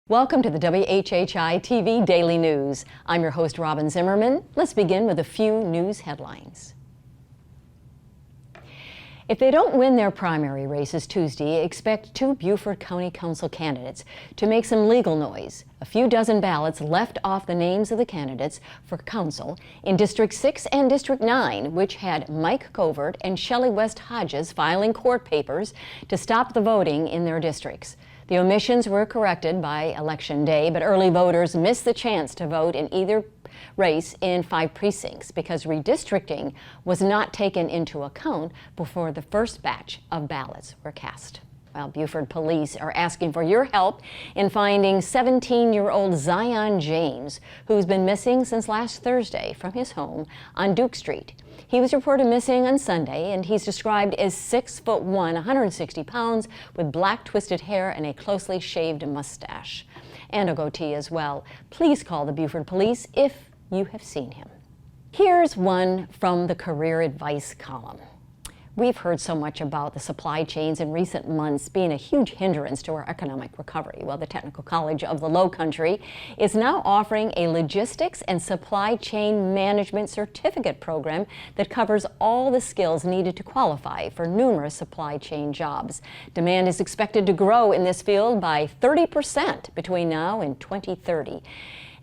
Welcome to the WHHI-TV Daily News. I'm your host, Robyn Zimmerman. Let's begin with a few news headlines. If they don't win their primary races Tuesday, expect two Beaufort County Council candidates to make some legal noise. A few dozen ballots left off the names of the candidates for council in District 6 and District 9, which had Mike Covert and Shelley West Hodges filing court papers to stop the voting in their districts. The omissions were corrected by Election Day, but early voters missed the chance to vote in either race in 5 precincts because redistricting was not taken into account before the first batch of ballots were cast. Well, Beaufort police are asking for your help in finding 17-year-old Zion James, who's been missing since last Thursday from his home on Duke Street. He was reported missing on Sunday, and he's described as 6'1", 160 pounds, with black twisted hair and a closely shaved mustache, and a goatee as well. Please call the Beaufort police if you have seen him. Here's one from the career advice column. We've heard so much about the supply chains in recent months being a huge hindrance to our economic recovery. Well, the Technical College of the Lowcountry is now offering a logistics and supply chain management certificate program that covers all the skills needed to qualify for numerous supply chain jobs. Demand is expected to grow in this field by 30% between now and 2030.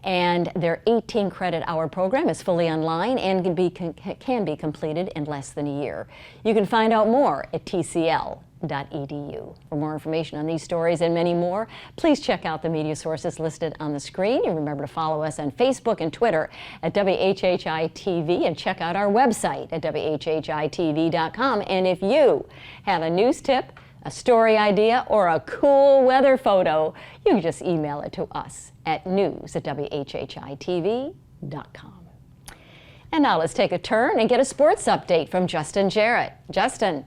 And their 18-credit-hour program is fully online and can be completed in less than a year. You can find out more at tcl.edu. For more information on these stories and many more, please check out the media sources listed on the screen. And remember to follow us on Facebook and Twitter at WHHI-TV and check out our website at WHHITV.com. And if you have a news tip, a story idea, or a cool weather photo, you can just email it to us at news@WHHITV.com. And now let's take a turn and get a sports update from Justin Jarrett. Justin.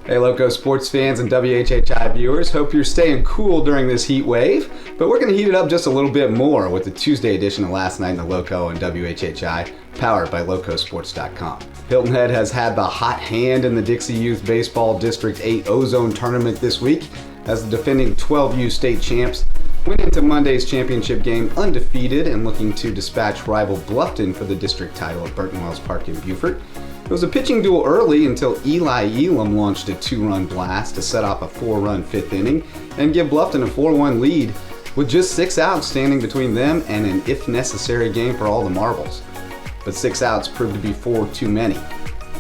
Hey Loco sports fans and WHHI viewers, hope you're staying cool during this heat wave, but we're going to heat it up just a little bit more with the Tuesday edition of Last Night in the Loco and WHHI, powered by Lowcosports.com. Hilton Head has had the hot hand in the Dixie Youth Baseball District 8 Ozone Tournament this week as the defending 12U state champs went into Monday's championship game undefeated and looking to dispatch rival Bluffton for the district title at Burton Wells Park in Beaufort. It was a pitching duel early until Eli Elam launched a 2-run blast to set off a 4-run 5th inning and give Bluffton a 4-1 lead with just 6 outs standing between them and an if-necessary game for all the marbles. But 6 outs proved to be 4 too many.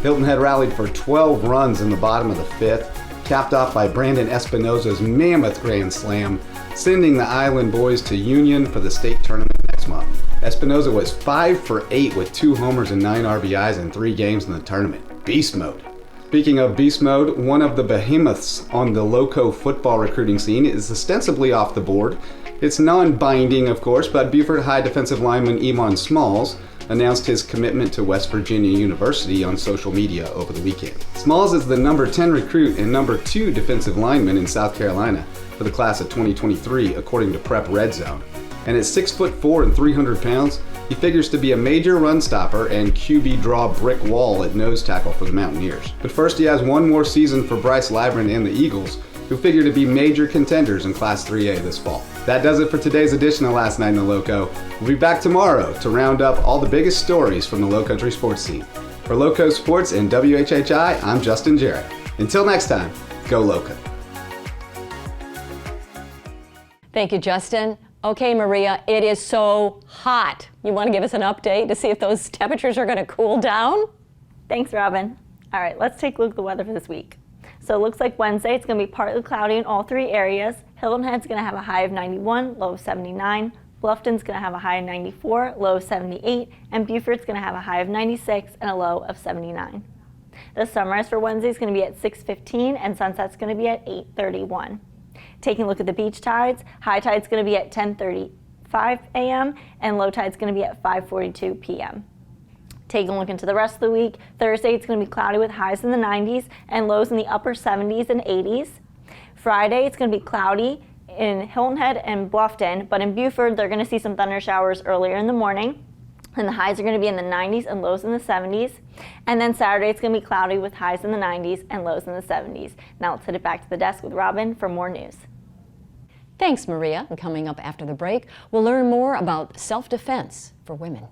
Hilton Head rallied for 12 runs in the bottom of the 5th, capped off by Brandon Espinoza's mammoth grand slam, sending the Island boys to Union for the state tournament next month. Espinoza was 5 for 8 with 2 homers and 9 RBIs in 3 games in the tournament. Beast mode. Speaking of beast mode, one of the behemoths on the Loco football recruiting scene is ostensibly off the board. It's non-binding, of course, but Beaufort High defensive lineman Iman Smalls announced his commitment to West Virginia University on social media over the weekend. Smalls is the number 10 recruit and number 2 defensive lineman in South Carolina for the class of 2023, according to Prep Red Zone. And at 6'4" and 300 pounds, he figures to be a major run stopper and QB draw brick wall at nose tackle for the Mountaineers. But first he has one more season for Bryce Labyrinth and the Eagles, who figure to be major contenders in Class 3A this fall. That does it for today's edition of Last Night in the Loco. We'll be back tomorrow to round up all the biggest stories from the Lowcountry sports scene. For Loco Sports and WHHI, I'm Justin Jarrett. Until next time, go Loco. Thank you, Justin. Okay, Maria, it is so hot. You want to give us an update to see if those temperatures are going to cool down? Thanks, Robyn. All right, let's take a look at the weather for this week. So it looks like Wednesday, it's going to be partly cloudy in all 3 areas. Hilton Head's going to have a high of 91, low of 79. Bluffton's going to have a high of 94, low of 78. And Beaufort's going to have a high of 96 and a low of 79. The sunrise for Wednesday is going to be at 6:15 and sunset's going to be at 8:31. Taking a look at the beach tides, high tide's going to be at 10:35 a.m. and low tide's going to be at 5:42 p.m. Taking a look into the rest of the week, Thursday it's going to be cloudy with highs in the 90s and lows in the upper 70s and 80s. Friday it's going to be cloudy in Hilton Head and Bluffton, but in Beaufort they're going to see some thunder showers earlier in the morning. And the highs are going to be in the 90s and lows in the 70s. And then Saturday it's going to be cloudy with highs in the 90s and lows in the 70s. Now let's head it back to the desk with Robyn for more news. Thanks, Maria. And coming up after the break, we'll learn more about self-defense for women.